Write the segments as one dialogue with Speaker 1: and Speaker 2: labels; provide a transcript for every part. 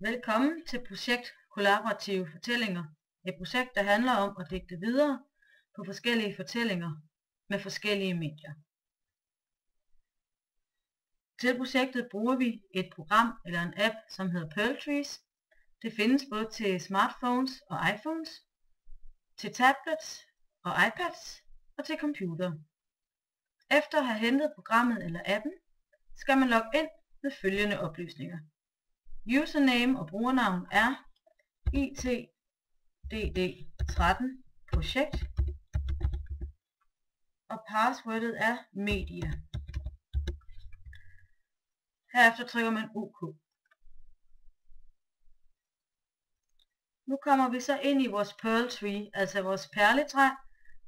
Speaker 1: Velkommen til projekt Kollaborative Fortællinger, et projekt, der handler om at digte videre på forskellige fortællinger med forskellige medier. Til projektet bruger vi et program eller en app, som hedder Pearltrees. Det findes både til smartphones og iPhones, til tablets og iPads og til computer. Efter at have hentet programmet eller appen, skal man logge ind med følgende oplysninger. Username og brugernavn er itdd13 projekt, og passwordet er media. Herefter trykker man OK. Nu kommer vi så ind i vores Pearltree, altså vores perletræ,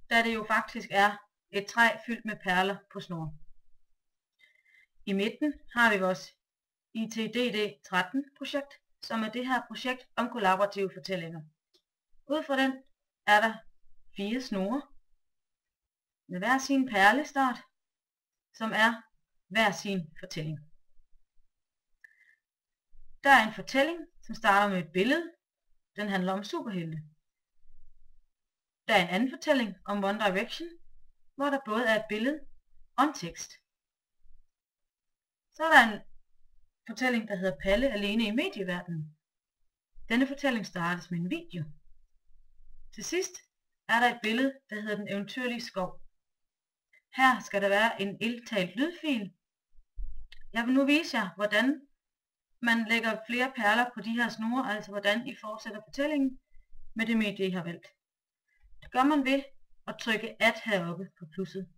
Speaker 1: da det jo faktisk er et træ fyldt med perler på snor. I midten har vi vores itdd13 projekt, som er det her projekt om kollaborative fortællinger. Ud fra den er der 4 snore med hver sin perlestart, som er hver sin fortælling. Der er en fortælling, som starter med et billede. Den handler om superhelte. Der er en anden fortælling om One Direction, hvor der både er et billede og en tekst. Så er der en fortælling, der hedder Palle alene i medieverdenen. Denne fortælling startes med en video. Til sidst er der et billede, der hedder Den eventyrlige skov. Her skal der være en indtalt lydfil. Jeg vil nu vise jer, hvordan man lægger flere perler på de her snore, altså hvordan I fortsætter fortællingen med det medie, I har valgt. Det gør man ved at trykke Add heroppe på plusset.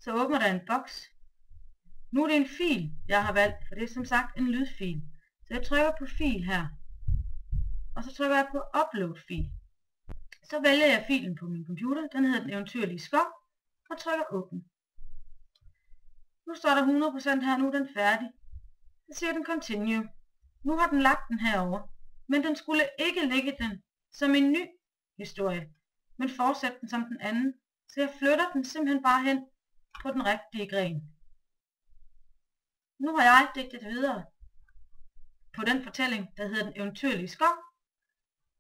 Speaker 1: Så åbner der en boks. Nu er det en fil, jeg har valgt, for det er som sagt en lydfil. Så jeg trykker på fil her. Og så trykker jeg på upload fil. Så vælger jeg filen på min computer, den hedder Den eventyrlige skov, og trykker åbn. Nu står der 100% her, nu er den færdig. Så siger den continue. Nu har den lagt den herover, men den skulle ikke lægge den som en ny historie, men fortsætte den som den anden. Så jeg flytter den simpelthen bare hen på den rigtige gren. Nu har jeg digtet videre på den fortælling, der hedder Den eventyrlige skov,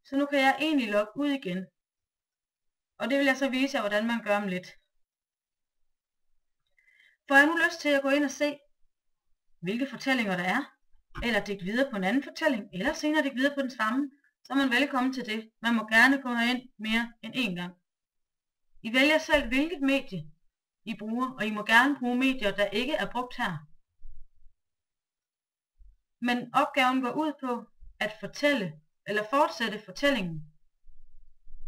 Speaker 1: så nu kan jeg egentlig logge ud igen. Og det vil jeg så vise jer, hvordan man gør om lidt. Får jeg nu lyst til at gå ind og se, hvilke fortællinger der er, eller digte videre på en anden fortælling, eller senere digte videre på den samme, så er man velkommen til det. Man må gerne gå herind mere end én gang. I vælger selv, hvilket medie I bruger, og I må gerne bruge medier, der ikke er brugt her. Men opgaven går ud på at fortælle, eller fortsætte fortællingen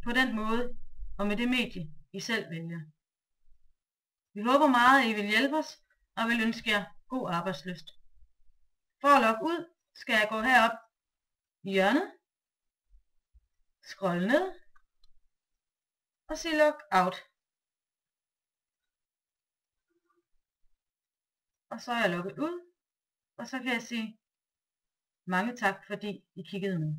Speaker 1: på den måde, og med det medie, I selv vælger. Vi håber meget, at I vil hjælpe os, og vil ønske jer god arbejdslyst. For at logge ud, skal jeg gå herop i hjørnet, scrolle ned, og sige log out. Og så er jeg logget ud, og så kan jeg sige mange tak, fordi I kiggede med.